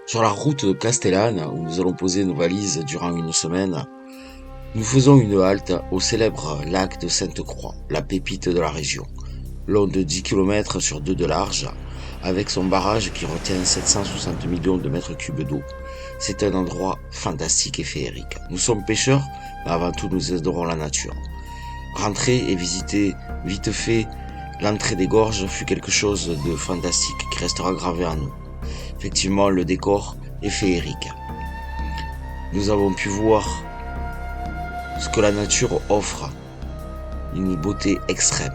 Sur la route de Castellane, où nous allons poser nos valises durant une semaine, nous faisons une halte au célèbre lac de Sainte-Croix, la pépite de la région, long de 10 km sur 2 de large, avec son barrage qui retient 760 millions de mètres cubes d'eau. C'est un endroit fantastique et féerique. Nous sommes pêcheurs, mais avant tout nous adorons la nature. Rentrer et visiter vite fait l'entrée des gorges fut quelque chose de fantastique qui restera gravé en nous. Effectivement, le décor est féerique. Nous avons pu voir ce que la nature offre, une beauté extrême.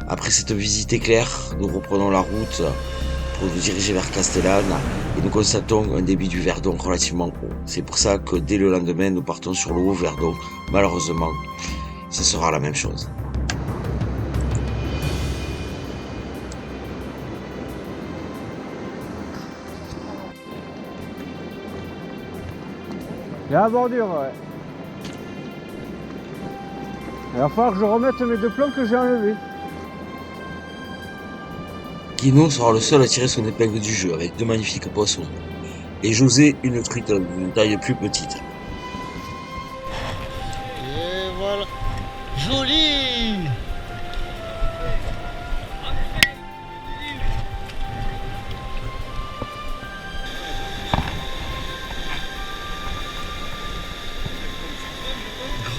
Après cette visite éclair, nous reprenons la route pour nous diriger vers Castellane et nous constatons un débit du Verdon relativement haut. C'est pour ça que dès le lendemain, nous partons sur le haut Verdon. Malheureusement, ce sera la même chose. Il y a la bordure, ouais. Il va falloir que je remette mes deux plombs que j'ai enlevés. Guino sera le seul à tirer son épingle du jeu avec deux magnifiques poissons. Et José une truite d'une taille plus petite. Et voilà. Joli.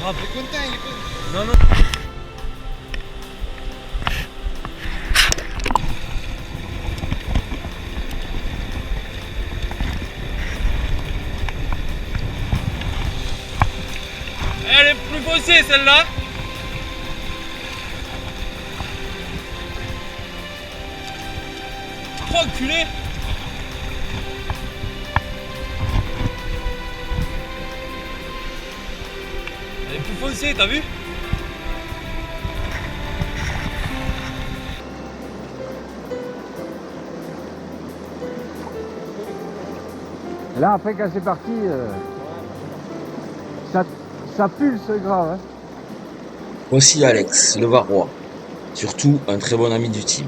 Grave. Il est content, il est content. Non, non. Elle est plus foncée celle-là. Trop enculé. Elle est plus foncée, t'as vu? Et là, après, quand c'est parti, ça pulse grave. Hein. Voici Alex, le Varois, surtout un très bon ami du team.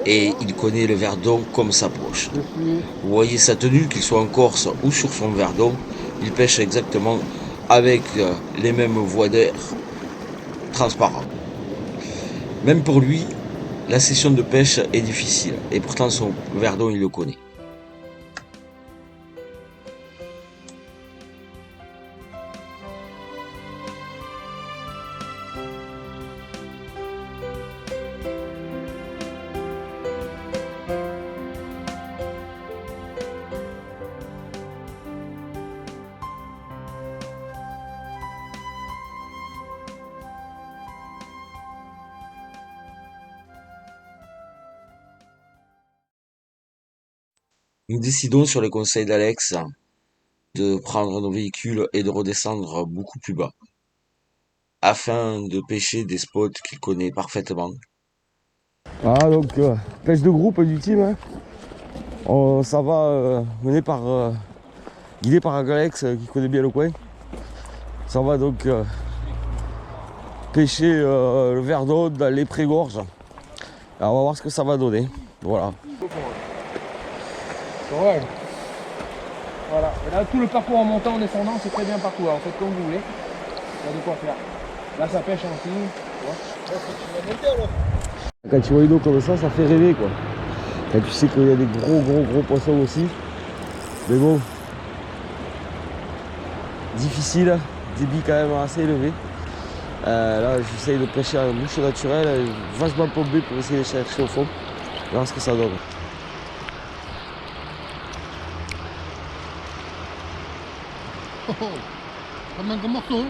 Et il connaît le Verdon comme sa poche. Vous voyez sa tenue, qu'il soit en Corse ou sur son Verdon, il pêche exactement avec les mêmes voies d'air transparentes. Même pour lui, la session de pêche est difficile, et pourtant son Verdon il le connaît. Nous décidons sur les conseils d'Alex de prendre nos véhicules et de redescendre beaucoup plus bas, afin de pêcher des spots qu'il connaît parfaitement. Ah donc pêche de groupe du team, hein. Ça va mené par guidé par Alex qui connaît bien le coin. Ça va donc pêcher le Verdon dans les pré-gorges. Alors on va voir ce que ça va donner. Voilà. Ouais. Voilà. Et là, tout le parcours en montant, en descendant, c'est très bien partout. Alors, faites comme vous voulez. Il y a de quoi faire. Là, ça pêche en ligne. Quand tu vois une eau comme ça fait rêver quoi. Quand tu sais qu'il y a des gros poissons aussi. Mais bon. Difficile, débit quand même assez élevé. Là, j'essaye de pêcher en bouche naturelle, vachement pompé pour essayer de chercher au fond. On verra ce que ça donne. Oh, oh. Ça manque un morceau.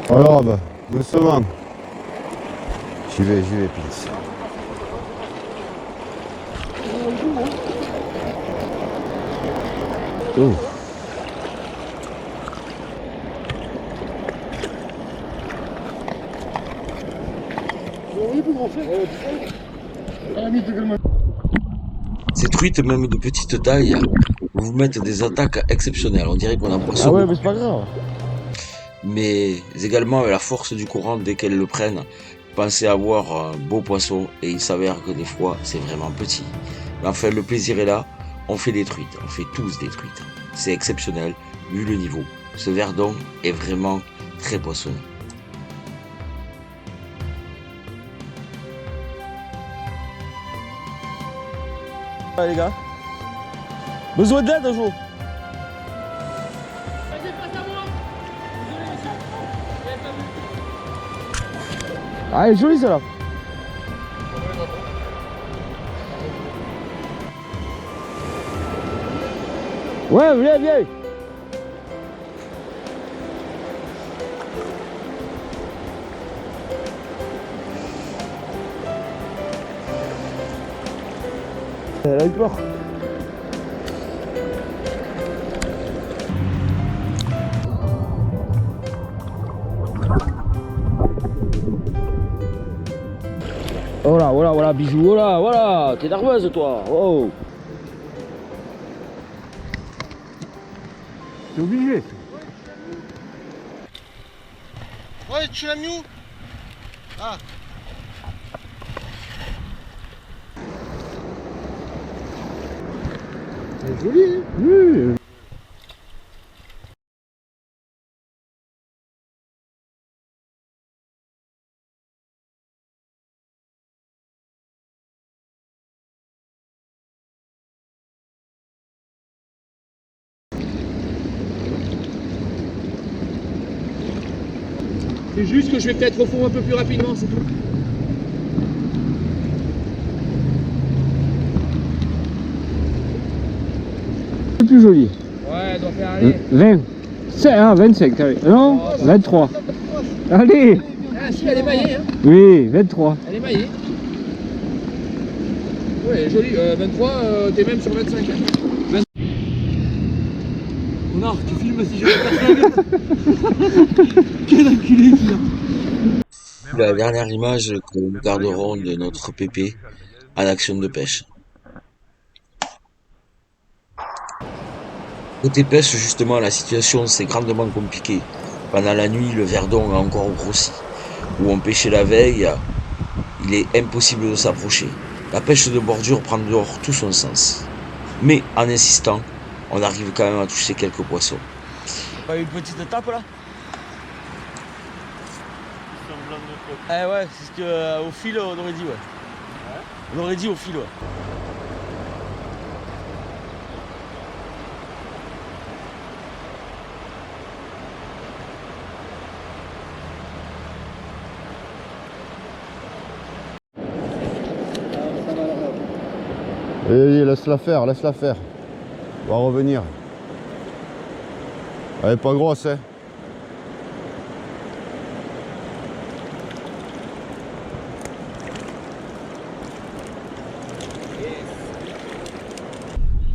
Alors, bah, doucement. J'y vais, Pins. Oh. Ces truites, même de petite taille, vous mettent des attaques exceptionnelles. On dirait qu'on a poisson. Ah ouais, mais c'est pas grave. Mais également avec la force du courant dès qu'elles le prennent, pensait avoir un beau poisson et il s'avère que des fois c'est vraiment petit. Mais enfin le plaisir est là, on fait des truites, on fait tous des truites. C'est exceptionnel vu le niveau. Ce Verdon est vraiment très poissonneux. Allez les gars. Besoin d'aide un jour. Ah, elle est jolie celle-là. Ouais, viens, viens. Elle a eu peur. Voilà, voilà, voilà, bijou, voilà, voilà, t'es nerveuse toi, oh. T'es obligé. Ouais, tu l'as mis où? Ah. C'est joli, hein? Oui. C'est juste que je vais peut-être au fond un peu plus rapidement, c'est tout. C'est plus joli. Ouais, elle doit faire aller. 20. C'est 25, allez. Non, 23. Allez. Ah si, elle est maillée, hein. Oui, 23. Elle est maillée. Ouais, elle est jolie. 23, t'es même sur 25. Hein. Connard, tu filmes si je le personne. Quel enculé celui-là. La dernière image que nous garderons de notre pépé en action de pêche. Côté pêche, justement, la situation s'est grandement compliquée. Pendant la nuit, le Verdon a encore grossi. Où on pêchait la veille, il est impossible de s'approcher. La pêche de bordure prend dehors tout son sens. Mais en insistant, on arrive quand même à toucher quelques poissons. Pas une petite tape là? Eh ouais, c'est ce que au fil on aurait dit, ouais. On aurait dit au fil, ouais. Et laisse-la faire, laisse-la faire. On va revenir. Elle est pas grosse, hein.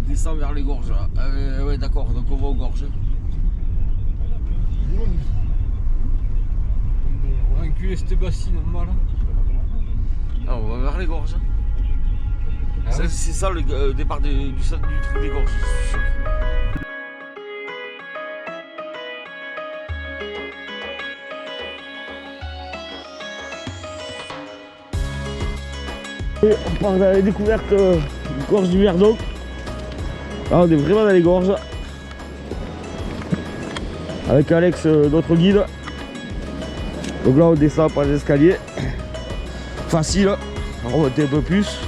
Descend vers les gorges là. Ouais d'accord, donc on va aux gorges. On va enculer cette bassine en bas là. Ah, on va vers les gorges. C'est ça le départ du truc des gorges, je suis sûr. Et on part dans les découvertes gorge du Verdon. Là on est vraiment dans les gorges. Avec Alex, notre guide. Donc là on descend par les escaliers. Facile, on va remonter un peu plus.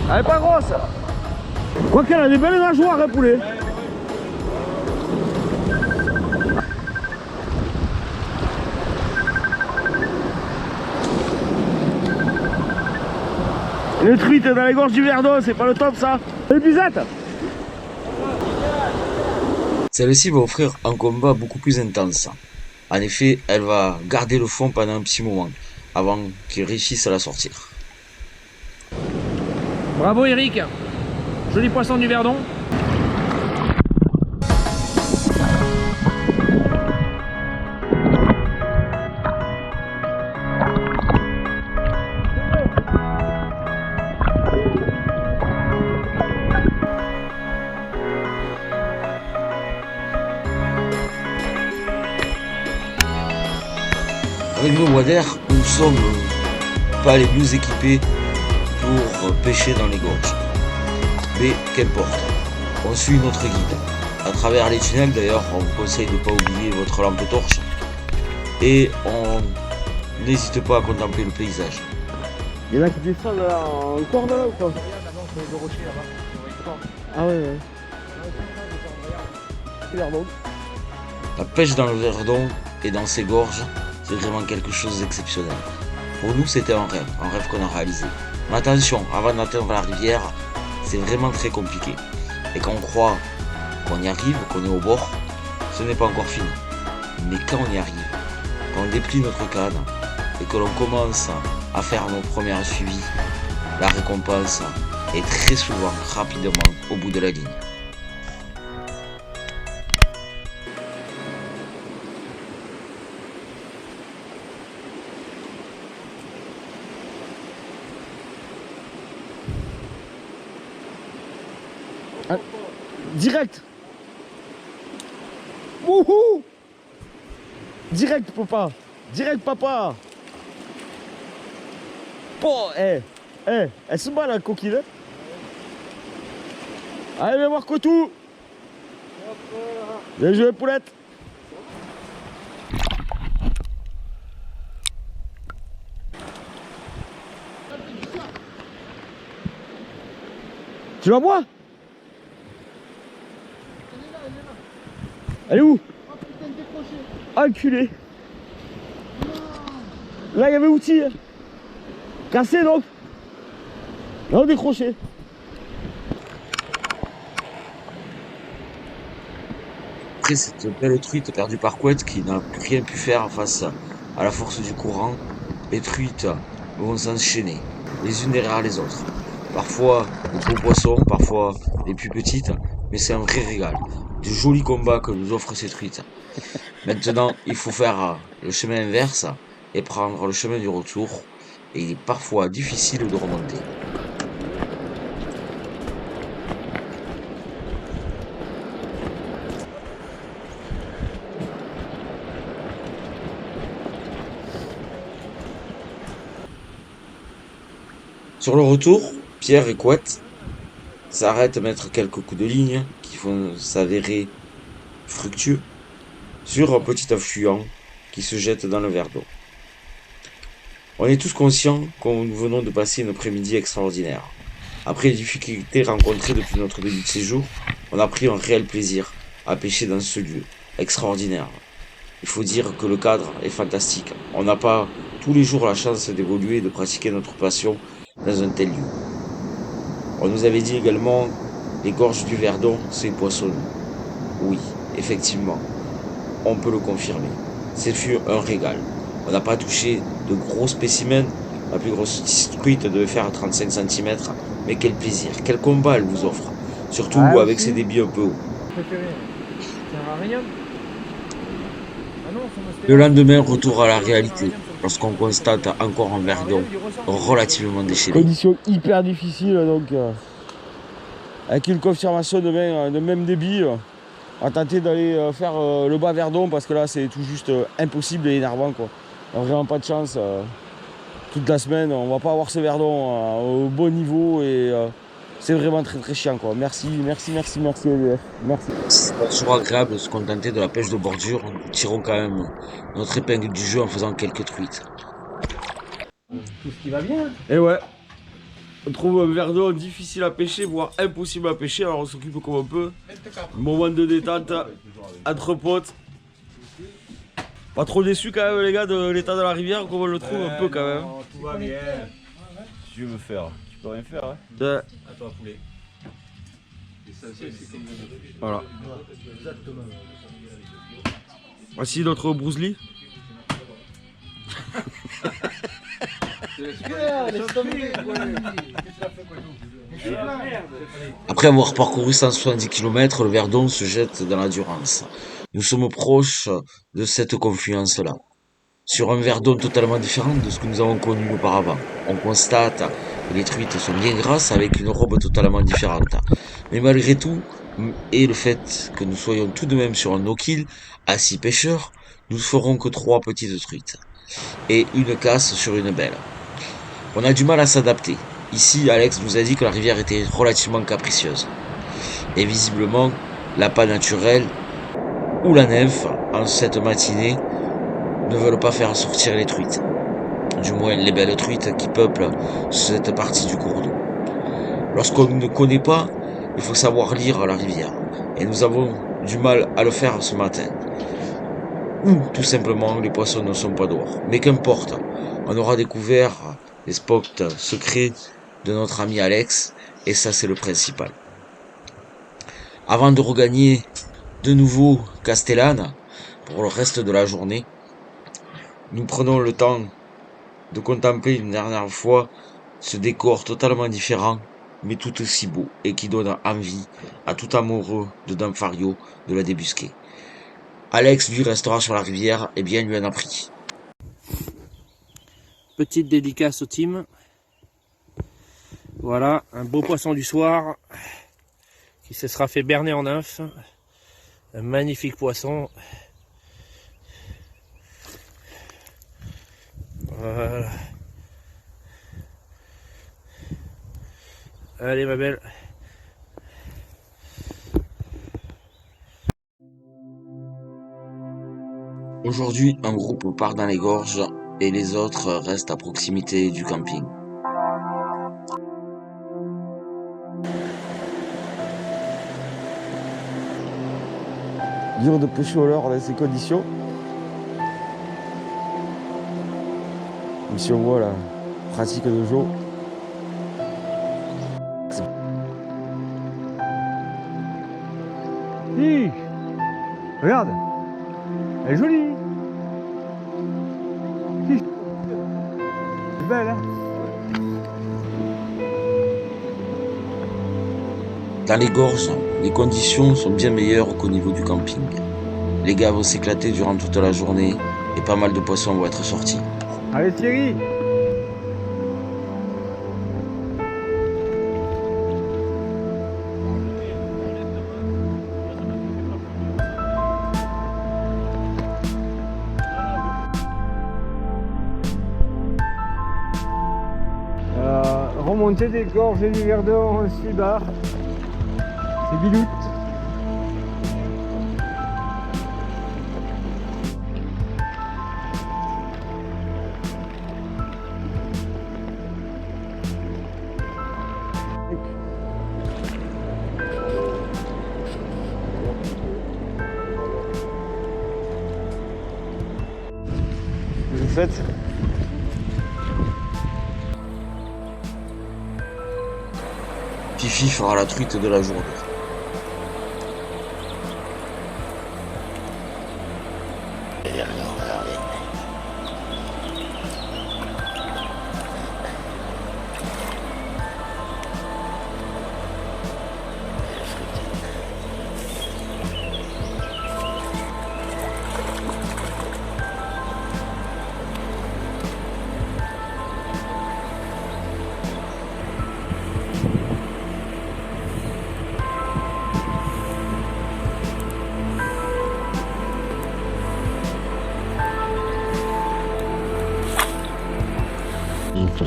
Elle est pas grosse. Quoi qu'elle a des belles nageoires, hein, poulet. Une truite dans les gorges du Verdon, c'est pas le top ça. Les bisettes. Celle-ci va offrir un combat beaucoup plus intense. En effet, elle va garder le fond pendant un petit moment, avant qu'il réussisse à la sortir. Bravo Eric. Joli poisson du Verdon. Avec nos waders, nous ne sommes pas les mieux équipés pour pêcher dans les gorges. Mais qu'importe, on suit notre guide. À travers les tunnels d'ailleurs, on vous conseille de ne pas oublier votre lampe torche. Et on n'hésite pas à contempler le paysage. Il y en a qui descendent là en corde là ou quoi? Ah ouais, ouais. La pêche dans le Verdon et dans ces gorges, c'est vraiment quelque chose d'exceptionnel. Pour nous, c'était un rêve qu'on a réalisé. Mais attention, avant d'atteindre la rivière, c'est vraiment très compliqué. Et quand on croit qu'on y arrive, qu'on est au bord, ce n'est pas encore fini. Mais quand on y arrive, quand on déplie notre canne et que l'on commence à faire nos premiers suivis, la récompense est très souvent, rapidement, au bout de la ligne. Ah, direct. Wouhou. Direct papa. Direct papa. Oh, elle se bat la coquille. Hein. Allez, viens voir Cotou. Bien joué poulette. Tu la vois? Elle est où? Enculé. Là il y avait outil. Cassé donc. Non, décroché. Après cette belle truite perdue par Couette qui n'a plus rien pu faire face à la force du courant, les truites vont s'enchaîner les unes derrière les autres. Parfois les gros poissons, parfois les plus petites, mais c'est un vrai régal. De jolis combats que nous offrent ces truites. Maintenant, il faut faire le chemin inverse et prendre le chemin du retour. Et il est parfois difficile de remonter. Sur le retour, Pierre et Couette s'arrêtent à mettre quelques coups de ligne qui vont s'avérer fructueux sur un petit affluent qui se jette dans le Verdon. On est tous conscients que nous venons de passer une après-midi extraordinaire. Après les difficultés rencontrées depuis notre début de séjour, on a pris un réel plaisir à pêcher dans ce lieu extraordinaire. Il faut dire que le cadre est fantastique. On n'a pas tous les jours la chance d'évoluer et de pratiquer notre passion dans un tel lieu. On nous avait dit également, les gorges du Verdon, c'est poissonneux. Oui, effectivement, on peut le confirmer. Ce fut un régal. On n'a pas touché de gros spécimens. La plus grosse truite devait faire 35 cm. Mais quel plaisir, quel combat elle vous offre. Surtout avec ses débits un peu hauts. Le lendemain, retour à la réalité. Lorsqu'on constate encore un Verdon relativement déchaîné. Conditions hyper difficiles donc. Avec une confirmation de même débit. On a tenté d'aller faire le bas Verdon parce que là c'est tout juste impossible et énervant quoi. On n'a vraiment pas de chance. Toute la semaine on va pas avoir ce Verdon au bon niveau et c'est vraiment très chiant quoi. Merci EDF. Merci. C'est pas toujours agréable de se contenter de la pêche de bordure. Nous tirons quand même notre épingle du jeu en faisant quelques truites. Tout ce qui va bien. Et ouais. On trouve un Verdon difficile à pêcher, voire impossible à pêcher, alors on s'occupe comme on peut. Moment de détente, entre potes. Pas trop déçu quand même les gars de l'état de la rivière, comme on le trouve un peu quand même. Non, tout va bien. Si tu veux faire, tu peux rien faire. Hein. Ouais. À toi, poulet. Voilà. Voici notre Bruce-Lee. Laisse tomber. Qu'est-ce que tu as fait, quoi, Après avoir parcouru 170 km, le Verdon se jette dans la Durance. Nous sommes proches de cette confluence-là. Sur un Verdon totalement différent de ce que nous avons connu auparavant. On constate que les truites sont bien grasses avec une robe totalement différente. Mais malgré tout, et le fait que nous soyons tout de même sur un no-kill, à 6 pêcheurs, nous ferons que 3 petites truites. Et une casse sur une belle. On a du mal à s'adapter. Ici, Alex nous a dit que la rivière était relativement capricieuse. Et visiblement, l'appât naturel ou la nymphe, en cette matinée, ne veulent pas faire sortir les truites. Du moins, les belles truites qui peuplent cette partie du cours d'eau. Lorsqu'on ne connaît pas, il faut savoir lire la rivière. Et nous avons du mal à le faire ce matin. Ou, tout simplement, les poissons ne sont pas dehors. Mais qu'importe, on aura découvert les spots secrets de notre ami Alex, et ça c'est le principal. Avant de regagner de nouveau Castellane, pour le reste de la journée, nous prenons le temps de contempler une dernière fois ce décor totalement différent, mais tout aussi beau, et qui donne envie à tout amoureux de Dame Fario de la débusquer. Alex, lui, restera sur la rivière, et bien lui en a pris. Petite dédicace au team. Voilà, un beau poisson du soir qui se sera fait berner en nymphe. Un magnifique poisson. Voilà. Allez ma belle. Aujourd'hui, un groupe part dans les gorges et les autres restent à proximité du camping. Dur de pêcher au leurre dans ces conditions. Même si on voit la pratique de Joe. Hi, regarde, elle est jolie. Hi. Elle est belle, hein. Dans les gorges, les conditions sont bien meilleures qu'au niveau du camping. Les gars vont s'éclater durant toute la journée et pas mal de poissons vont être sortis. Allez Thierry. Remontée des gorges du Verdon en Sibard. C'est Bilout. Vous faites Fifi fera la truite de la journée.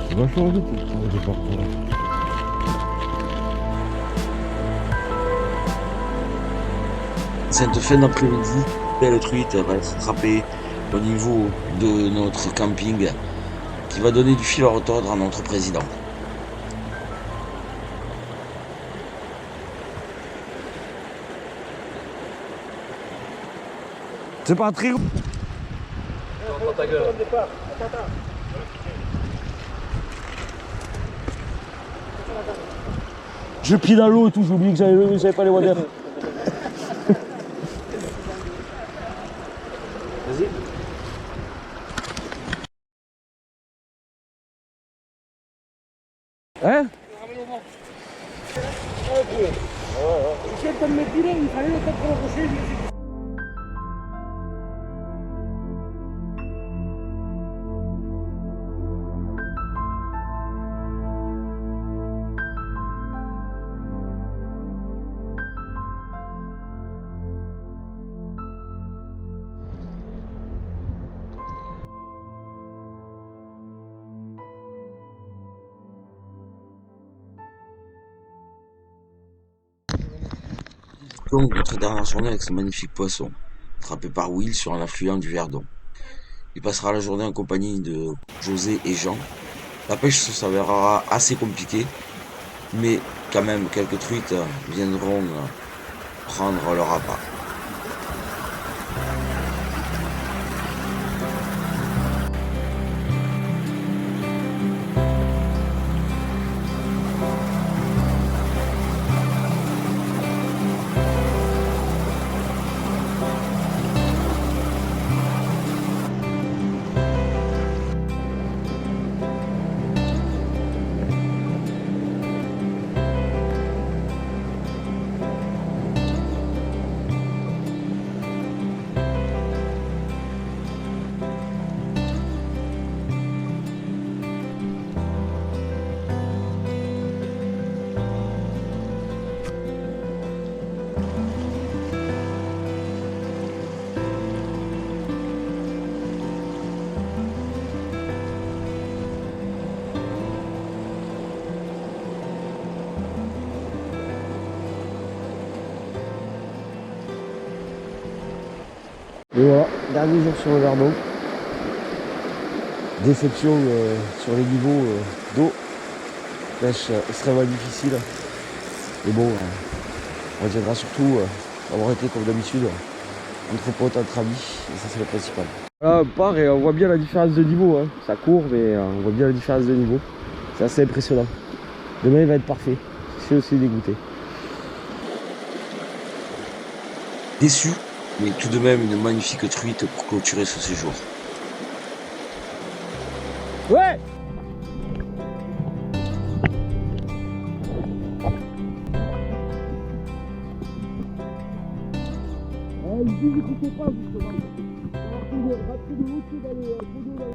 Ça va changer pour changer par contre. Cette fin d'après-midi, belle truite va être attrapée au niveau de notre camping qui va donner du fil à retordre à notre président. C'est pas très gros. J'ai pris dans l'eau et tout, j'ai oublié que j'avais pas les waders. Vas-y. Hein? Cerca de me tiré y salí de todo lo que sé. Donc, notre dernière journée avec ce magnifique poisson, attrapé par Will sur un affluent du Verdon. Il passera la journée en compagnie de José et Jean. La pêche se s'avérera assez compliquée, mais quand même quelques truites viendront prendre leur appât. Et voilà, dernier jour sur le Verdon. Déception sur les niveaux d'eau. Pêche extrêmement difficile. Mais bon, on retiendra surtout avoir été comme d'habitude entre potes, entre amis, et ça c'est le principal. Voilà, on part et on voit bien la différence de niveau. Hein. Ça court, mais on voit bien la différence de niveau. C'est assez impressionnant. Demain il va être parfait. Je suis aussi dégoûté. Déçu, mais tout de même une magnifique truite pour clôturer ce séjour. Ouais. Ils disent écoutez pas justement. Rater de l'autre dans les photos là.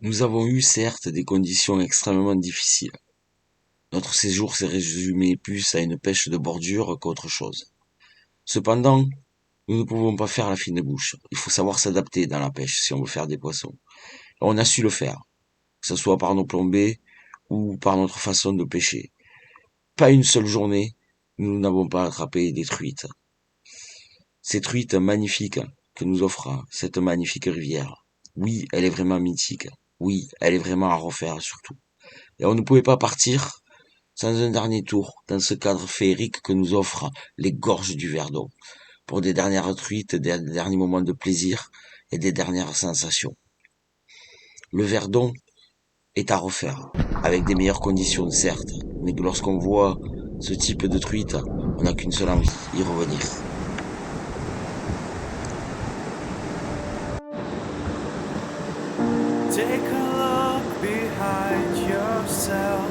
Nous avons eu certes des conditions extrêmement difficiles. Notre séjour s'est résumé plus à une pêche de bordure qu'autre chose. Cependant, nous ne pouvons pas faire la fine bouche. Il faut savoir s'adapter dans la pêche si on veut faire des poissons. Et on a su le faire, que ce soit par nos plombées ou par notre façon de pêcher. Pas une seule journée, nous n'avons pas attrapé des truites. Ces truites magnifiques que nous offre cette magnifique rivière. Oui, elle est vraiment mythique. Oui, elle est vraiment à refaire surtout. Et on ne pouvait pas partir sans un dernier tour dans ce cadre féerique que nous offrent les gorges du Verdon, pour des dernières truites, des derniers moments de plaisir et des dernières sensations. Le Verdon est à refaire, avec des meilleures conditions certes, mais que lorsqu'on voit ce type de truite, on n'a qu'une seule envie, y revenir. Take a look behind yourself.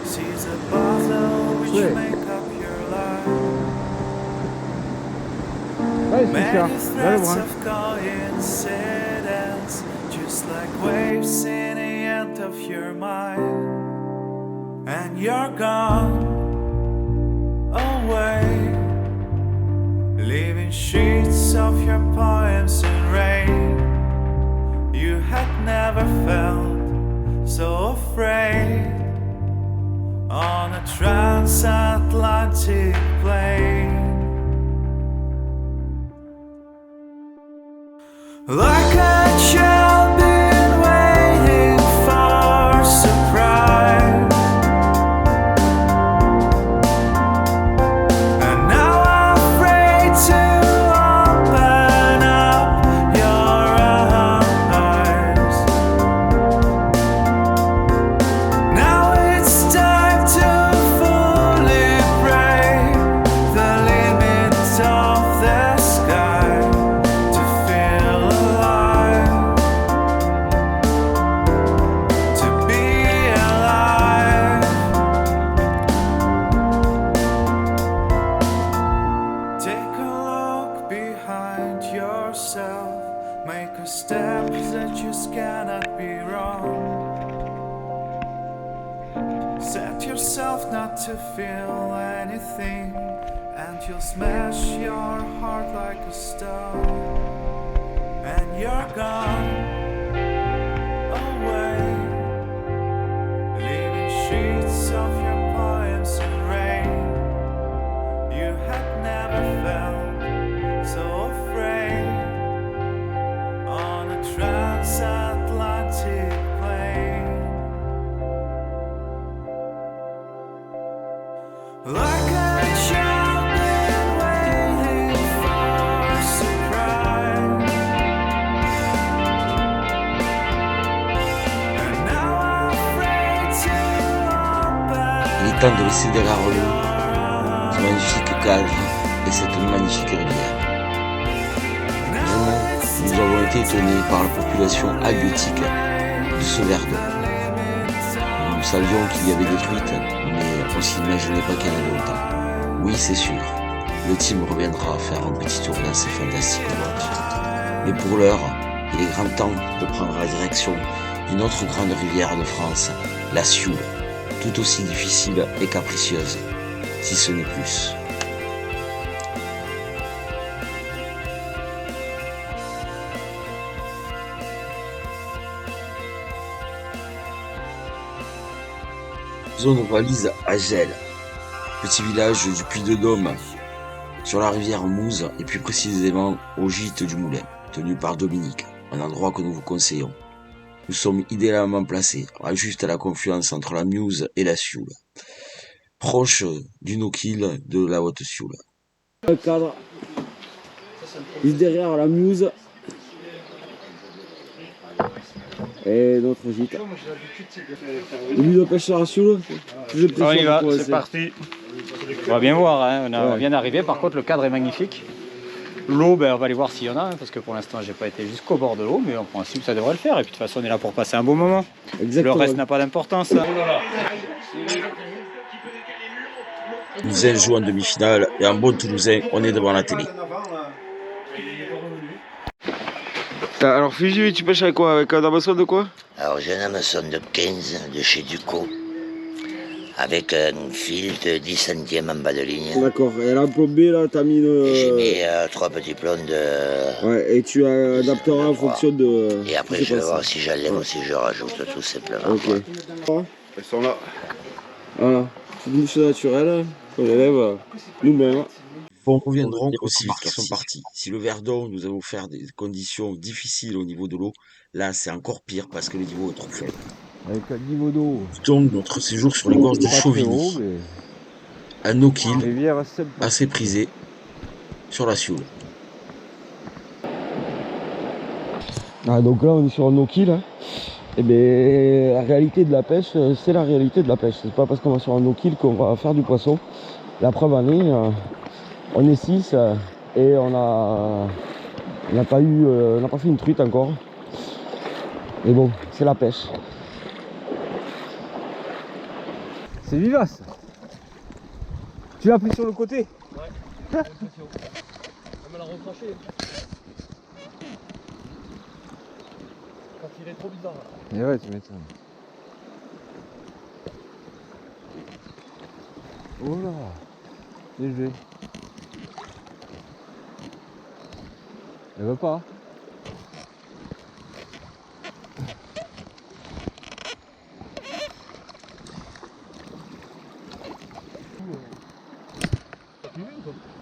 See the puzzle which make up your life. Many threads of coincidence, just like waves in the end of your mind. And you're gone away, leaving sheets of your poems in rain. You had never felt so afraid on a transatlantic plane. Like a child been waiting for a surprise, and now I'm afraid to open up your eyes. Now it's time to fully step that just cannot be wrong. Set yourself not to feel anything, and you'll smash your heart like a stone. And you're gone away, leaving sheets of your poems in rain. You had never felt so afraid on a transatlantic plane. Like a child been waiting for a surprise, and now I'm afraid to open. Il est temps de laisser derrière nous ce magnifique cadre et cette magnifique rivière. Vraiment, nous avons été étonnés par la population halieutique de ce verre d'eau. Nous savions qu'il y avait des truites, mais on s'imaginait pas qu'il y en avait autant. Oui, c'est sûr, le team reviendra faire un petit tour dans ces fantastiques grottes. Mais pour l'heure, il est grand temps de prendre la direction d'une autre grande rivière de France, la Sioule, tout aussi difficile et capricieuse, si ce n'est plus. Faisons nos valises à Gel, petit village du Puy-de-Dôme, sur la rivière Mouze, et plus précisément au gîte du Moulin, tenu par Dominique, un endroit que nous vous conseillons. Nous sommes idéalement placés, juste à la confluence entre la Meuse et la Sioule, proche du no-kill de la Haute-Sioule. Le cadre, juste derrière la Meuse et notre gîte. Début de pêche sur la Sioule. On y va, c'est parti. On va bien voir, hein. On vient d'arriver, par contre le cadre est magnifique. L'eau, ben, on va aller voir s'il y en a, hein, parce que pour l'instant j'ai pas été jusqu'au bord de l'eau, mais en principe ça devrait le faire. Et puis de toute façon on est là pour passer un beau moment. Exactement. Le reste n'a pas d'importance. Toulousain joue en demi-finale, et en bon Toulousain, on est devant la télé. Alors Fuji, tu pêches avec quoi? Avec un hameçon de quoi? Alors j'ai un hameçon de 15 de chez Ducos, avec un fil de 10 centièmes en bas de ligne. D'accord, et la plombée là, t'as mis une... J'ai mis 3 petits plombs de... Ouais, et tu adapteras en fonction de... Et après je vais voir si j'enlève ou si je rajoute tout simplement. Ok. Ils sont là. Voilà, c'est une chose naturelle, on élève nous-mêmes. Nous reviendrons aussi vite qu'ils sont partis. Si le Verdon nous a offert des conditions difficiles au niveau de l'eau, là c'est encore pire parce que le niveau est trop faible. Avec un niveau d'eau... Donc notre séjour sur les gorges de Chauvigny, un no-kill assez prisé sur la Sioule. Ah, donc là on est sur un no-kill. Hein. Et bien la réalité de la pêche, c'est la réalité de la pêche. C'est pas parce qu'on va sur un no-kill qu'on va faire du poisson. La preuve en est, on est 6 et on n'a pas fait une truite encore. Mais bon, c'est la pêche. C'est vivace. Tu l'as pris sur le côté? Ouais, j'ai l'impression. On me l'a recraché. Quand il est trop bizarre. Là. Et ouais, tu m'étonnes. Oh là, léger. Elle veut pas.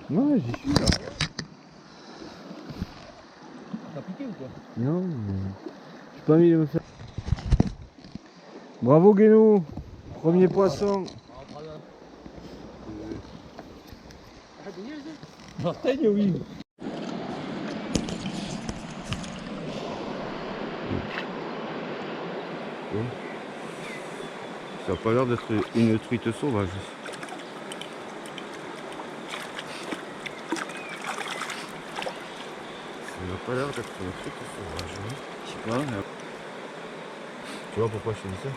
Ouais, j'y suis là. T'as piqué ou quoi? Non, mais... j'ai pas envie de me faire... Bravo Guénou, premier poisson. Marteigne, oui. Ça n'a pas l'air d'être une truite sauvage. Ça n'a pas l'air d'être une truite sauvage. Hein. Je sais pas. Tu vois pourquoi je te dis ça?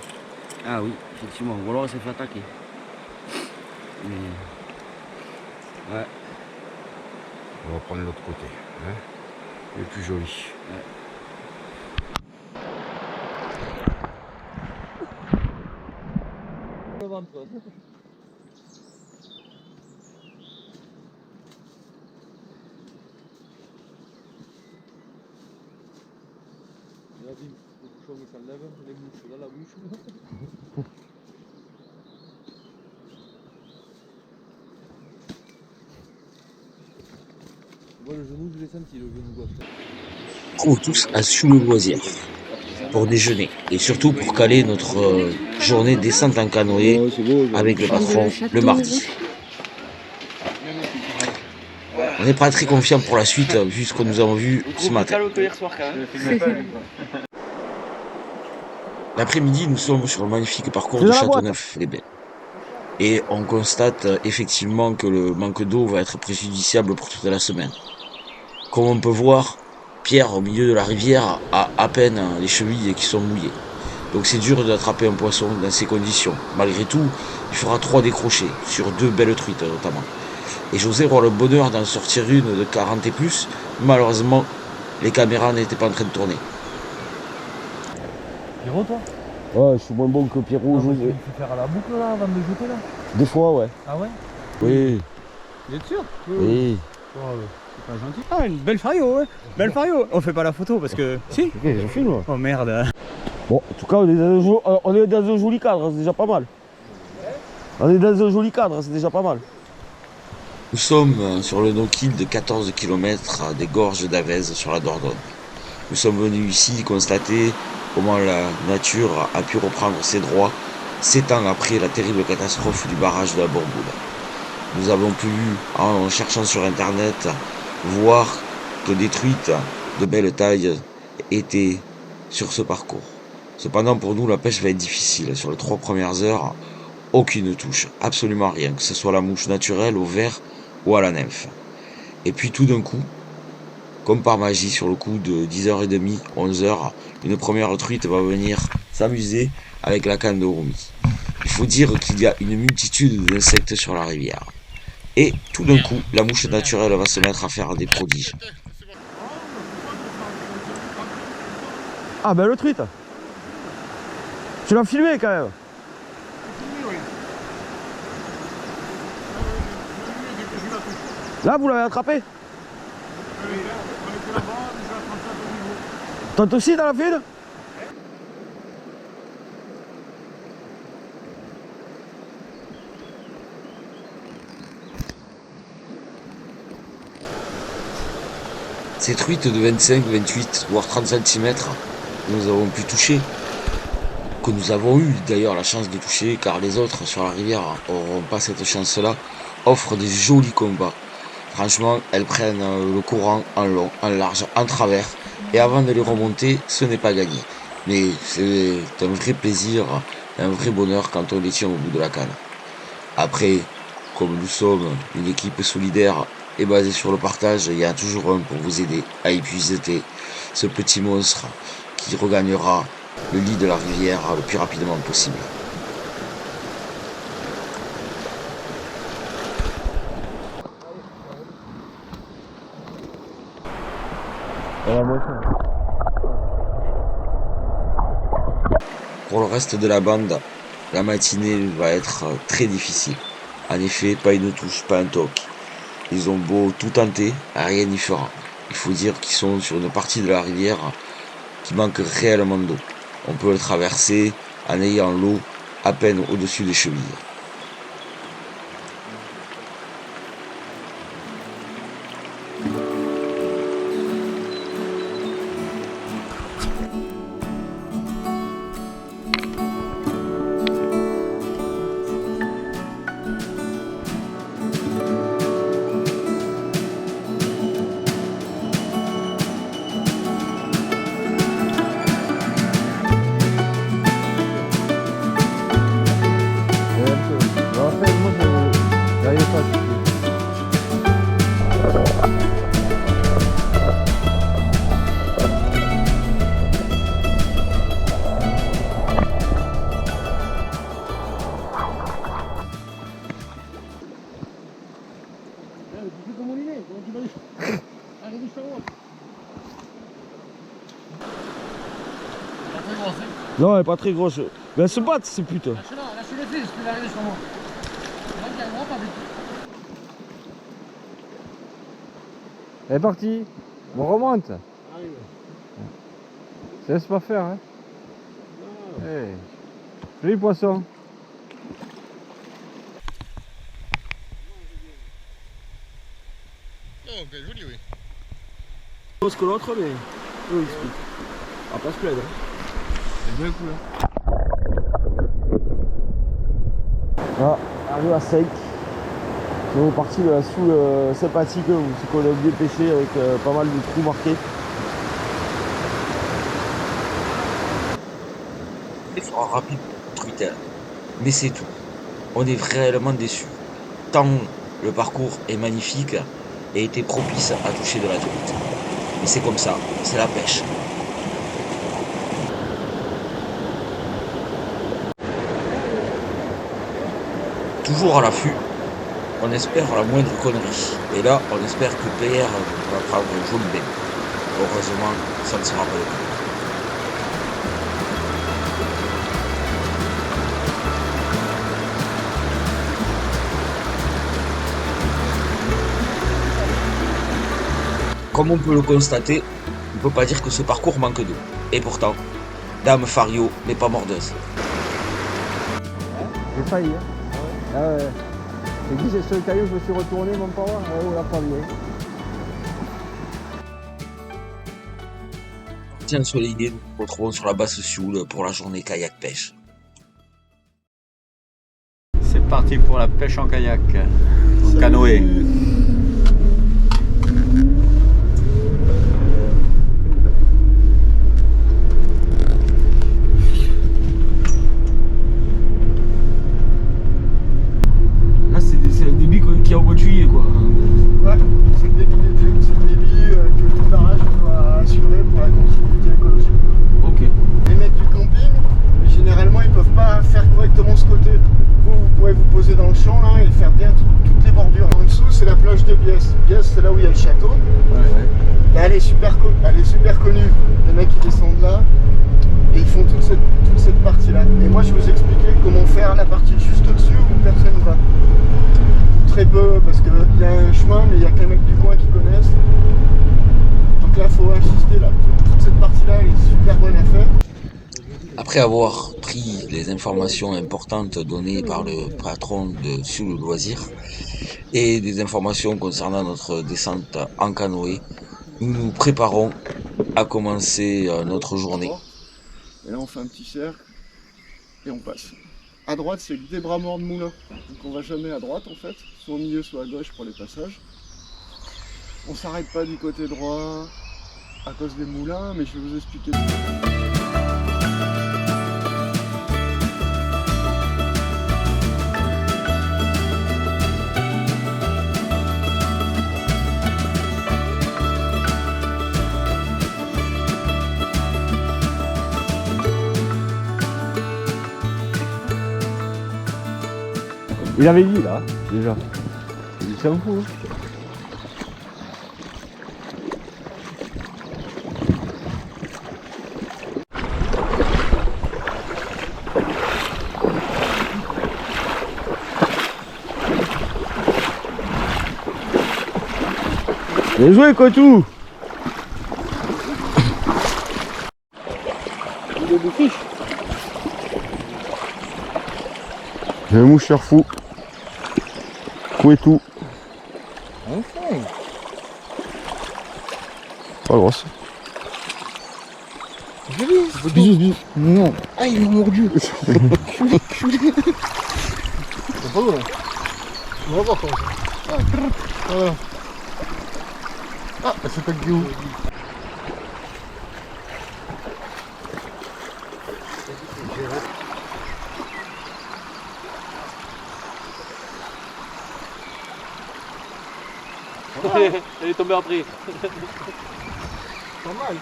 Ah oui, effectivement. Ou alors elle s'est fait attaquer. Mais... ouais. On va prendre l'autre côté. Hein. Il est plus joli. Ouais. le ventre. Vas-y, le bouchon il s'enlève, les mouches dans la bouche. Moi le genou je l'ai senti, le genou gauche. Retrouve tous à Sous le Loisir pour déjeuner et surtout pour caler notre journée descente en canoë avec le patron le mardi. On n'est pas très confiant pour la suite vu ce que nous avons vu ce matin. L'après-midi, nous sommes sur le magnifique parcours de Châteauneuf-les-Bains. Et on constate effectivement que le manque d'eau va être préjudiciable pour toute la semaine. Comme on peut voir, Pierre, au milieu de la rivière, a à peine les chevilles qui sont mouillées. Donc c'est dur d'attraper un poisson dans ces conditions. Malgré tout, il fera 3 décrochés, sur 2 belles truites notamment. Et José aura le bonheur d'en sortir une de 40 et plus. Malheureusement, les caméras n'étaient pas en train de tourner. Pierrot, toi? Ouais, je suis moins bon que Pierrot. Tu peux faire à la boucle là avant de jeter là? Des fois, ouais. Ah ouais? Oui. Vous êtes sûr? Oui. Oh, C'est pas gentil. Ah, une belle fario, ouais. Belle fario. On fait pas la photo parce que. Si. Ok, je filme. Oh merde. Bon, en tout cas, on est dans un joli cadre, c'est déjà pas mal. On est dans un joli cadre, c'est déjà pas mal. Nous sommes sur le no-kill de 14 km des gorges d'Avez sur la Dordogne. Nous sommes venus ici constater comment la nature a pu reprendre ses droits 7 ans après la terrible catastrophe du barrage de la Bourboule. Nous avons pu, en cherchant sur internet, voir que des truites de belle taille étaient sur ce parcours. Cependant, pour nous, la pêche va être difficile. Sur les 3 premières heures, aucune touche, absolument rien, que ce soit la mouche naturelle, au ver ou à la nymphe. Et puis tout d'un coup, comme par magie, sur le coup de 10h30, 11h, une première truite va venir s'amuser avec la canne de Romy. Il faut dire qu'il y a une multitude d'insectes sur la rivière. Et tout d'un coup, la mouche naturelle va se mettre à faire des prodiges. Ah, belle truite. Tu l'as filmé quand même. Là, vous l'avez attrapé? Toi aussi dans la file? Ces truites de 25, 28, voire 30 cm que nous avons pu toucher, que nous avons eu d'ailleurs la chance de toucher, car les autres sur la rivière n'auront pas cette chance-là, offrent des jolis combats. Franchement, elles prennent le courant en long, en large, en travers, et avant de les remonter, ce n'est pas gagné. Mais c'est un vrai plaisir, un vrai bonheur quand on les tient au bout de la canne. Après, comme nous sommes une équipe solidaire et basée sur le partage, il y a toujours un pour vous aider à épuiser ce petit monstre qui regagnera le lit de la rivière le plus rapidement possible. Pour le reste de la bande, la matinée va être très difficile. En effet, pas une touche, pas un toc. Ils ont beau tout tenter, rien n'y fera. Il faut dire qu'ils sont sur une partie de la rivière qui manque réellement d'eau. On peut le traverser en ayant l'eau à peine au-dessus des chevilles. Non, elle est pas très grosse. Ben, se battent ces putes. Lâche-la, lâche le fils, tu vas arriver sur moi. Là, il arrivera pas vite. Elle est partie. On remonte. Ça laisse pas faire, hein. Hey. Joli poisson. Oh, ok, joli, oui. Plus que l'autre, mais eux ils se piquent. On va pas se plaindre. C'est bien cool. Ah, arrivé à 5. C'est parti de la soule sympathique où c'est qu'on a oublié de pêcher avec pas mal de trous marqués. Effort rapide truitel. Mais c'est tout. On est réellement déçus. Tant le parcours est magnifique et était propice à toucher de la truite. Mais c'est comme ça, c'est la pêche. Toujours à l'affût, on espère la moindre connerie. Et là, on espère que PR va prendre un joli bain. Heureusement, ça ne sera pas le cas. Comme on peut le constater, on ne peut pas dire que ce parcours manque d'eau. Et pourtant, Dame Fario n'est pas mordeuse. J'ai failli, hein. Ah ouais. J'ai dit, c'est sur le caillou, je me suis retourné, mon pauvre. Ah ouais, on l'a pas vu. Tiens, ensoleillé, nous nous retrouvons sur la basse Sioule pour la journée kayak pêche. C'est parti pour la pêche en kayak, en canoë. Là, c'est un débit qui est en bois de juillet, quoi. Ouais, c'est le débit d'été, c'est le débit que tout barrage doit assurer pour la continuité écologique. Ok. Les mecs du camping, généralement, ils peuvent pas faire correctement ce côté. Vous pourrez vous poser dans le champ là et faire bien toutes les bordures. En dessous, c'est la plage de Biesse. Biesse, c'est là où il y a le château. Ouais. Et elle est super connue. Les mecs, ils descendent là et ils font toute cette partie-là. Et moi, je vais vous expliquer comment faire la partie juste au-dessus où personne ne va. Très peu, parce qu'il y a un chemin, mais il n'y a qu'un mec du coin qui connaissent. Donc là, il faut insister là. Toute cette partie-là, elle est super bonne à faire. Après avoir pris les informations importantes données par le patron de Sioule Loisirs et des informations concernant notre descente en canoë, nous nous préparons à commencer notre journée. Et là, on fait un petit cercle et on passe. À droite, c'est des bras morts de moulin. Donc on va jamais à droite en fait, soit au milieu, soit à gauche pour les passages. On s'arrête pas du côté droit à cause des moulins, mais je vais vous expliquer. Il avait dit là, déjà. Il s'en fout. Bien joué, Cotou! Il est des fiches. J'ai un moucheur fou. Fou et tout. Enfin. Pas grosse. Bisous. Non. Ah, il m'a mordu. Culé. C'est pas loin. On va voir comment ça. Ah, voilà. Ah, c'est pas que où. Elle est tombée en prise. Pas mal.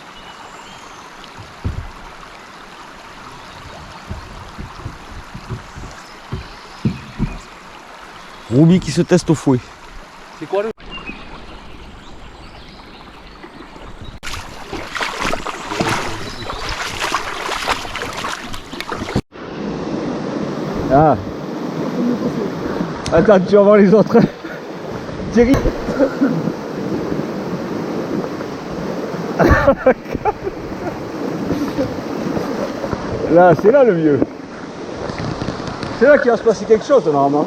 Ruby qui se teste au fouet. C'est quoi le... Ah. Attends, tu vas voir les autres. Thierry. Là, c'est là le mieux. C'est là qu'il va se passer quelque chose normalement.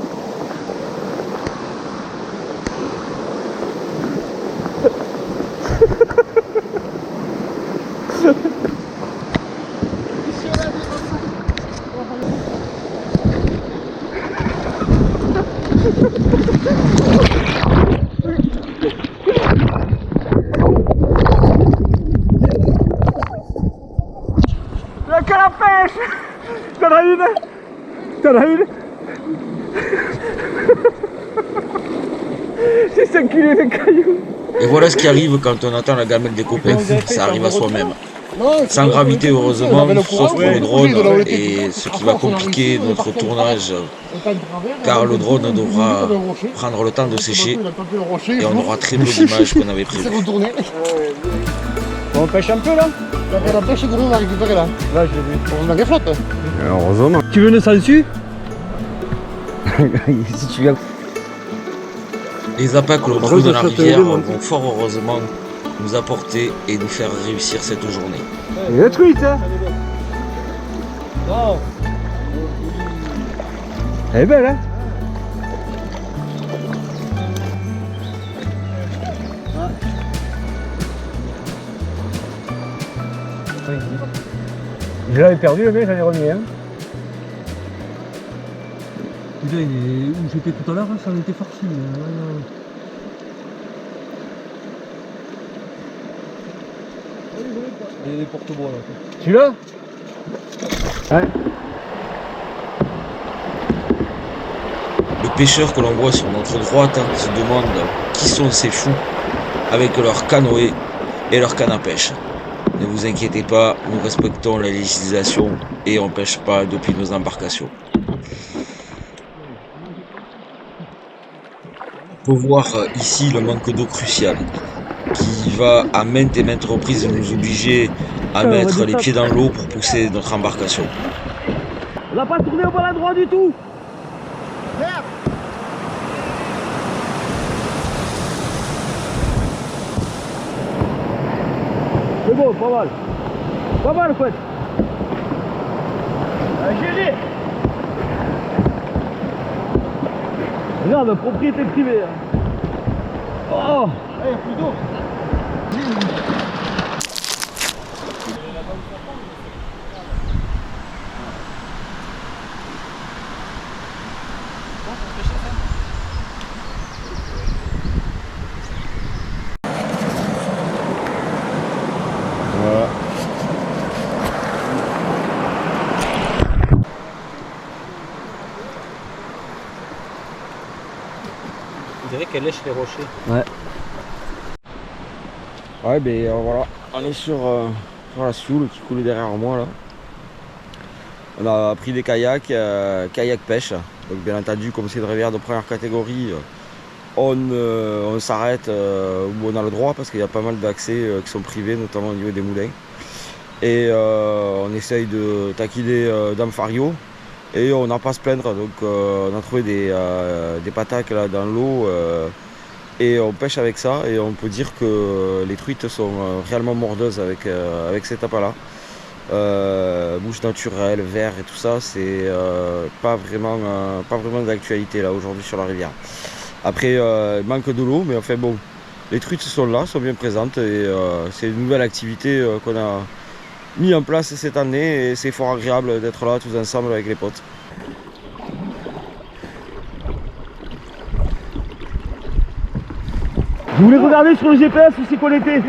La canne à pêche. T'en as une? T'en as une? C'est ça qu'il est de cailloux. Et voilà ce qui arrive quand on attend la gamelle des copains, ça arrive à soi-même. Sans gravité heureusement, sauf pour le drone, et ce qui va compliquer notre tournage, car le drone devra prendre le temps de sécher, et on aura très peu d'images qu'on avait prévues. On pêche un peu là? La pêche gros, on va récupérer là. Là, je l'ai vu. On a des flottes. Heureusement. Tu veux une sangsue? Si tu viens. Les appâts que l'on trouve dans la rivière vont fort heureusement nous apporter et nous faire réussir cette journée. Elle est truite, hein? Non. Elle est belle, hein? Je l'avais perdu, mais j'en ai remis un. Putain, où j'étais tout à l'heure, ça en était farci. Il y a des porte-bois là. Celui-là? Ouais. Le pêcheur que l'on voit sur notre droite se demande qui sont ces fous avec leur canoë et leur canne à pêche. Ne vous inquiétez pas, nous respectons la législation et on ne pêche pas depuis nos embarcations. On peut voir ici le manque d'eau crucial qui va à maintes et maintes reprises nous obliger à mettre les pieds dans l'eau pour pousser notre embarcation. On n'a pas tourné au bon endroit du tout. Merde. C'est bon, pas mal. Pas mal, en fait. Géré. Regarde, propriété privée. Oh, Il y a plus d'eau. Voilà. on dirait qu'elle lèche les rochers. Ouais. Ouais, ben voilà, on est sur la Sioule qui coule derrière moi là. On a pris des kayaks, kayak pêche. Donc bien entendu, comme c'est une rivière de première catégorie, on s'arrête où on a le droit parce qu'il y a pas mal d'accès qui sont privés, notamment au niveau des moulins. Et on essaye de taquiner Dame Fario et on n'a pas à se plaindre. Donc on a trouvé des pataques là dans l'eau et on pêche avec ça et on peut dire que les truites sont réellement mordeuses avec cet appât là. Mouche naturelle, verre et tout ça, c'est pas vraiment d'actualité là aujourd'hui sur la rivière. Après, il manque de l'eau, mais enfin bon, les truites sont là, sont bien présentes et c'est une nouvelle activité qu'on a mis en place cette année et c'est fort agréable d'être là tous ensemble avec les potes. Je voulais regarder sur le GPS où c'est qu'on était.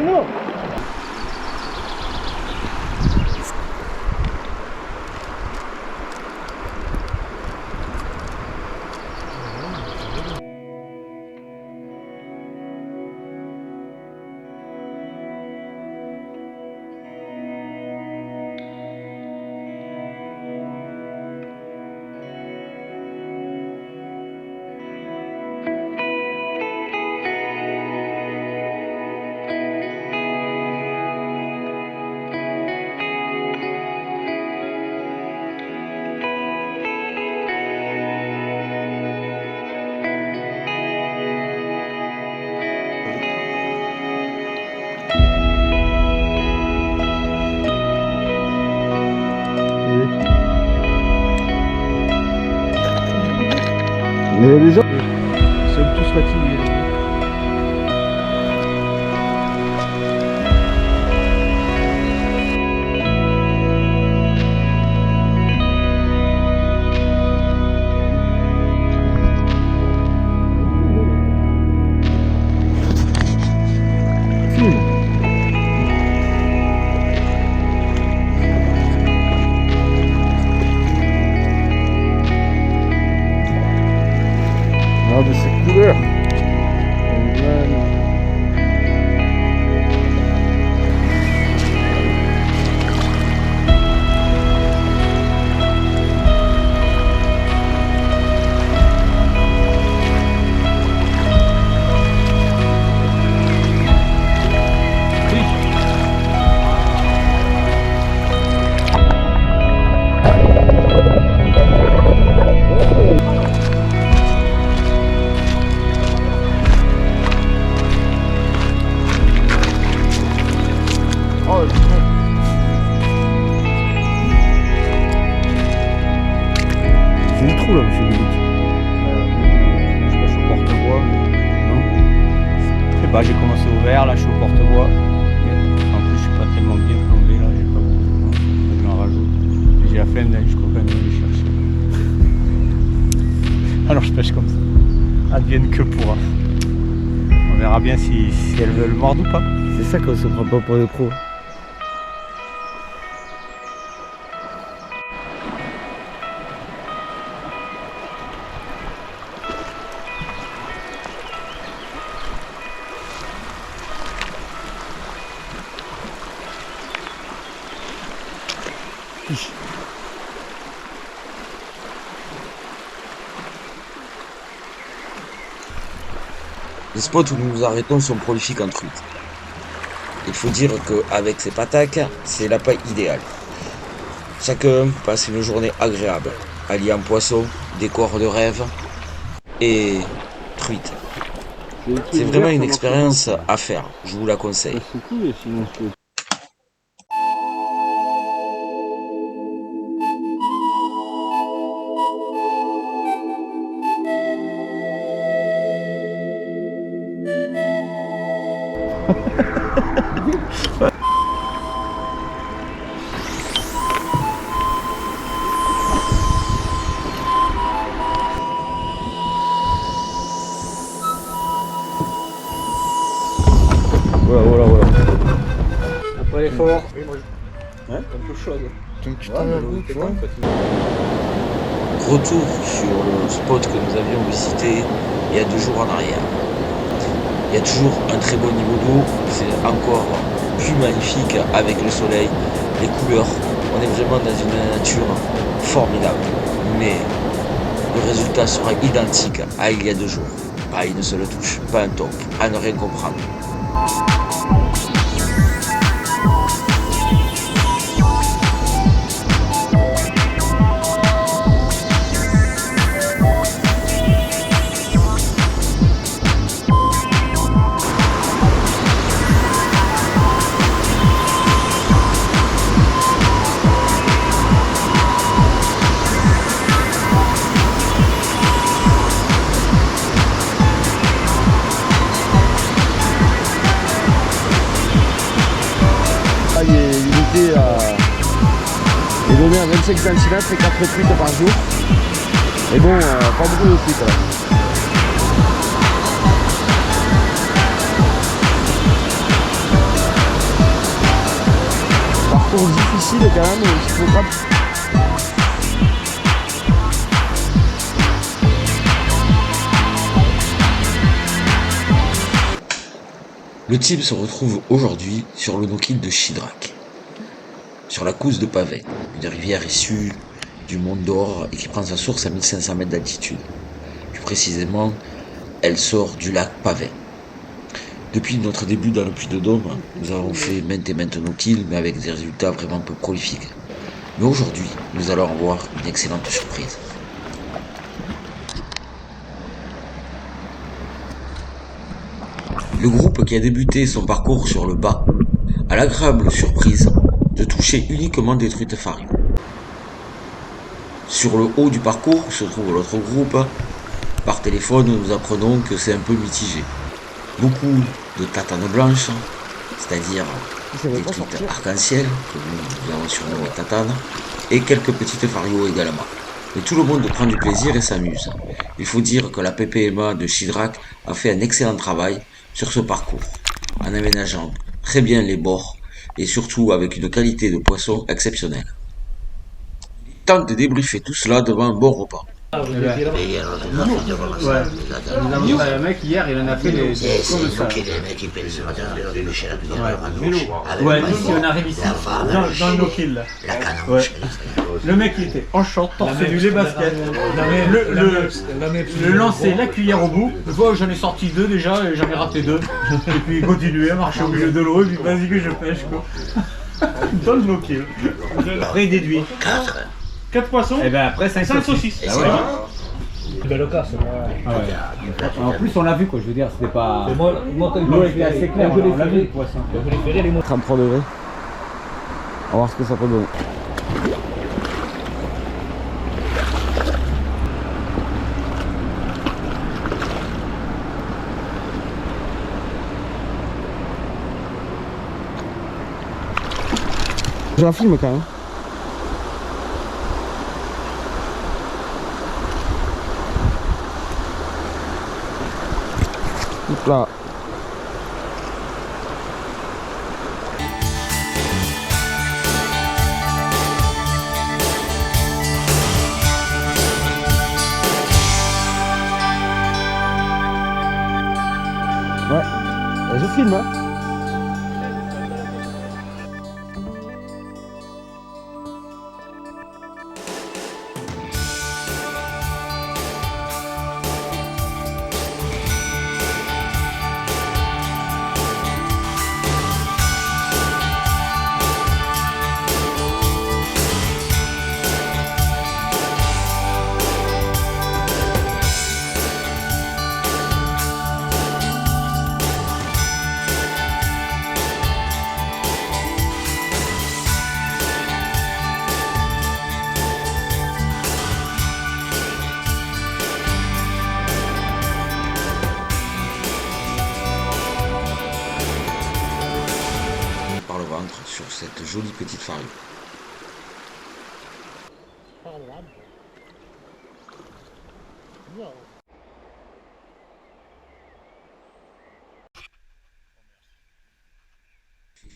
Mais les autres, Ils sont tous fatigués. regarde ces couleurs. C'est du trou là, monsieur le Bélic. Je suis au porte-bois. Non. Bah, j'ai commencé au vert, là je suis au porte-bois. En plus, je suis pas tellement bien plombé là, j'ai pas beaucoup. Je m'en rajoute. Et j'ai la flemme d'aller jusqu'au camion les chercher. Alors je pêche comme ça. Advienne que pourra. On verra bien si elles veulent mordre ou pas. C'est ça qu'on se prend pas pour des pros. Les spots où nous nous arrêtons sont prolifiques en truite. Il faut dire qu'avec ces pataques, c'est la paille idéale. Chacun passe une journée agréable, alliant poisson, décor de rêve et truite. C'est vraiment une expérience à faire, je vous la conseille. C'est cool, sinon je... Voilà. Après l'effort, Ouais. un peu chaude. Retour sur le spot que nous avions visité il y a 2 jours en arrière. Il y a toujours un très bon niveau d'eau, c'est encore plus magnifique avec le soleil, les couleurs. On est vraiment dans une nature formidable. Mais le résultat sera identique à il y a 2 jours. Pas une seule touche, pas un top, à ne rien comprendre. Il est limité à... Il est donné à 25 cm et 4 truites par jour. Et bon, pas beaucoup de truites là. Parcours difficile quand même, il faut pas... Le team se retrouve aujourd'hui sur le no-kill de Chidrac, sur la Couze de Pavin, une rivière issue du Mont d'Or et qui prend sa source à 1500 mètres d'altitude. Plus précisément, elle sort du lac Pavin. Depuis notre début dans le Puy-de-Dôme, nous avons fait maintes et maintes no-kills, mais avec des résultats vraiment peu prolifiques. Mais aujourd'hui, nous allons avoir une excellente surprise. Le groupe qui a débuté son parcours sur le bas a l'agréable surprise de toucher uniquement des truites farines. Sur le haut du parcours se trouve l'autre groupe Par téléphone, nous apprenons que c'est un peu mitigé. Beaucoup de tatanes blanches, c'est-à-dire des truites arc-en-ciel, que nous avons surnommé les tatanes, et quelques petites farios également. Mais tout le monde prend du plaisir et s'amuse. Il faut dire que la PPMA de Chidrac a fait un excellent travail sur ce parcours, en aménageant très bien les bords et surtout avec une qualité de poisson exceptionnelle. Tente de débriefer tout cela devant un bon repas. Et il y a l'autre partie de Ramassant, Le mec hier il en a fait des c'est comme ça. bloqué les mecs qui pèsent ce matin, le Michel a pu dire à gauche. Ouais, nous si on arrive ici, dans le no-kill là. La canne en bouche. Le mec il était en short, torse nu, les baskets, le lancer, la cuillère au bout. Je vois j'en ai sorti 2 déjà et j'en ai raté 2. Et puis il continuait à marcher au milieu de l'eau et puis vas-y que je pêche quoi. Dans le no-kill. Après déduit. 4 poissons et ben après 5 saucisses. Et c'est bon. Belle occasion. En plus on l'a vu quoi, je veux dire, c'était pas. L'eau était assez claire, on l'a vu le poisson. 33 degrés. On va voir ce que ça peut donner. Je la filme quand même. Hop là. Ouais, je filme hein. Par le ventre sur cette jolie petite fario.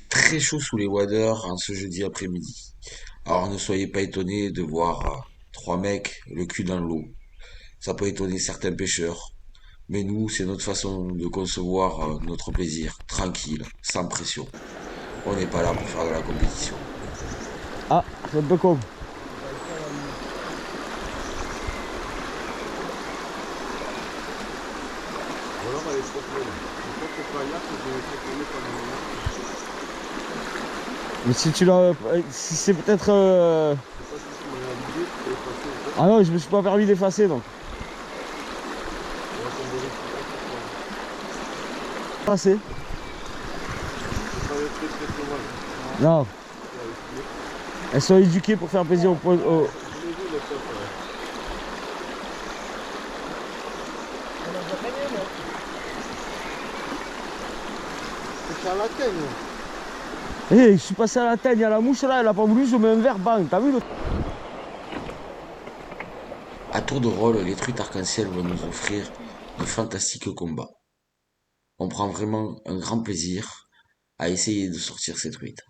Très chaud sous les waders en ce jeudi après-midi. Alors ne soyez pas étonnés de voir 3 mecs le cul dans l'eau. Ça peut étonner certains pêcheurs, mais nous, c'est notre façon de concevoir notre plaisir, tranquille, sans pression. On n'est pas là pour faire de la compétition. Ah, c'est un peu con. Mais si tu l'as... Si c'est peut-être... Ah non, je me suis pas permis d'effacer donc. Effacer. Non. Elles sont éduquées pour faire plaisir aux... C'est à la teigne. Eh, je suis passé à la teigne, il y a la mouche là, elle a pas voulu, je mets un verre, bang, t'as vu le... À tour de rôle, les truites arc-en-ciel vont nous offrir de fantastiques combats. On prend vraiment un grand plaisir à essayer de sortir ces truites.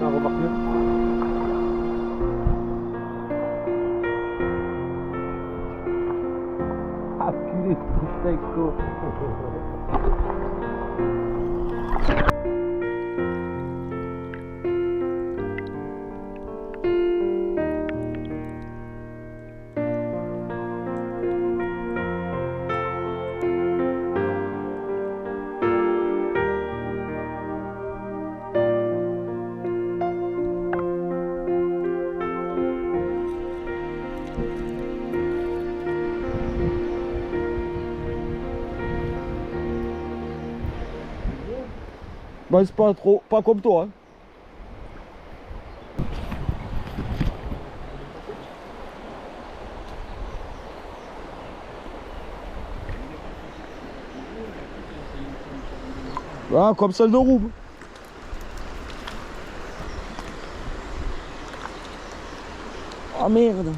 On va repartir. Ah purée, c'est texto. Bah c'est pas trop, pas comme toi hein. Ah, comme celle de Roube. Ah merde.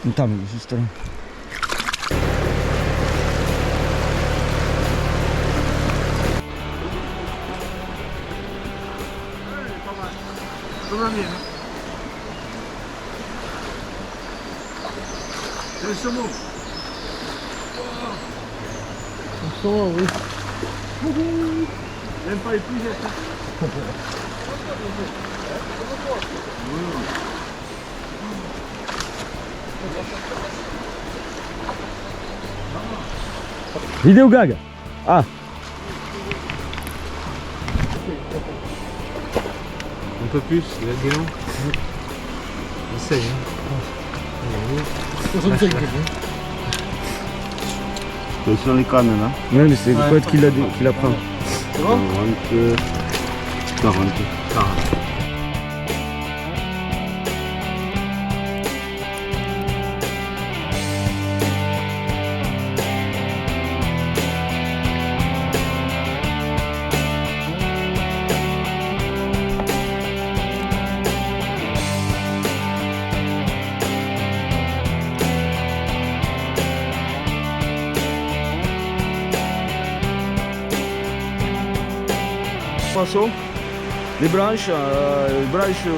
Putain mais juste là. Comme la mienne. C'est le saumon. Le saumon, oui. Même pas les plus jets. Vidéo gag. Ah. Un peu plus, il y a des longs. Essaye. 65. C'est sur les cannes là. Ouais mais c'est le poète qui la prend. C'est bon 40. Poisson, des blanches, qui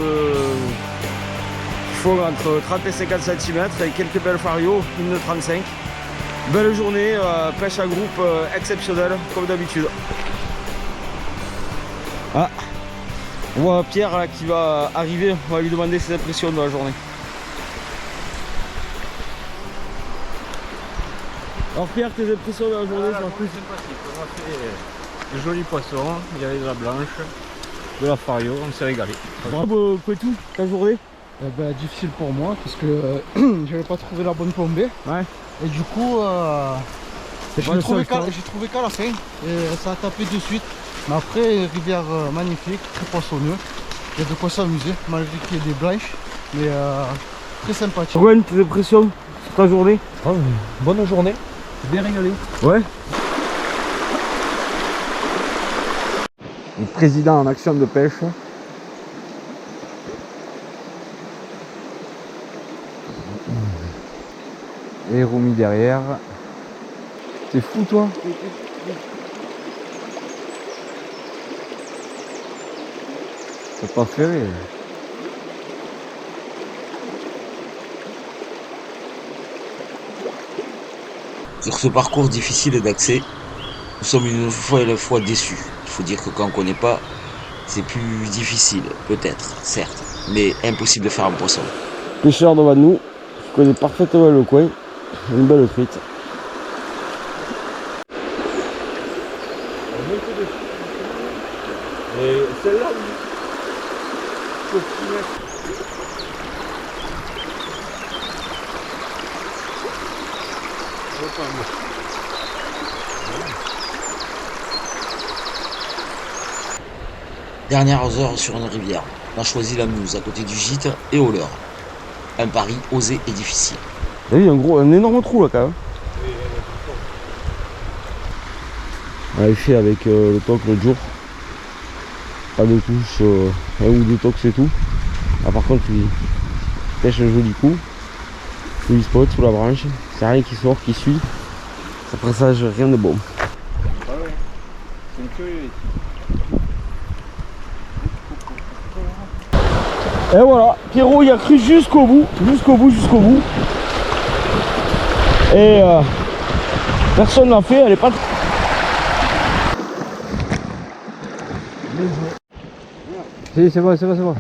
font entre 30 et 50 cm avec quelques belles farios, une de 35. Belle journée, pêche à groupe exceptionnelle comme d'habitude. Ah, on voit Pierre là, qui va arriver, on va lui demander ses impressions de la journée. Alors Pierre, tes impressions de la journée, c'est plus sympathique. On a fait de jolis poissons, il y avait de la blanche, de la fario, on s'est régalé. Bravo Kouetou, ta journée? Difficile pour moi parce que j'avais pas trouvé la bonne plombée. Ouais. Et du coup, j'ai trouvé qu'à la fin. Et ça a tapé de suite. Mais après, rivière magnifique, très poissonneux. Il y a de quoi s'amuser, malgré qu'il y ait des blanches. Mais très sympathique. Gwen, tes impressions sur ta journée? Bonne journée, bien régalé. Ouais. Le président en action de pêche. Et Romy derrière. T'es fou toi? T'as pas ferré. Sur ce parcours difficile d'accès, nous sommes une fois déçus. Il faut dire que quand on ne connaît pas, c'est plus difficile, peut-être, certes, mais impossible de faire un poisson. Pêcheur devant nous, qui connaît parfaitement le coin, une belle truite. Et celle-là, Dernières heures sur une rivière. On a choisi la Meuse, à côté du gîte et au leurre. Un pari osé et difficile. T'as vu, un énorme trou là quand même. On avait fait avec le toc l'autre jour. Pas de touche, un ou deux tocs c'est tout. Ah, par contre il pêche un joli coup. Joli spot sous la branche. C'est rien qui sort, qui suit. Ça présage rien de bon. Ah ouais, c'est une curiosité. Et voilà, Pierrot il a cru jusqu'au bout. Et personne l'a fait, elle est pas... Si, c'est bon, c'est bon, c'est bon.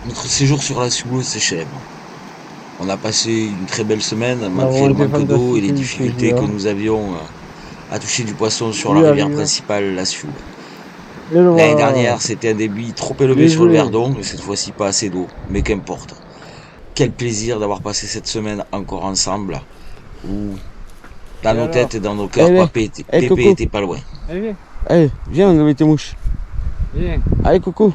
Notre séjour sur la Sioule s'achève. On a passé une très belle semaine malgré le manque d'eau et les difficultés que nous avions à toucher du poisson sur la rivière principale, la Sioule. L'année dernière, c'était un débit trop élevé sur le Verdon et cette fois-ci pas assez d'eau, mais qu'importe. Quel plaisir d'avoir passé cette semaine encore ensemble, où dans nos têtes et dans nos cœurs, Pépé était pas loin. Allez, viens, on va mettre tes mouches. Viens. Allez, Coco.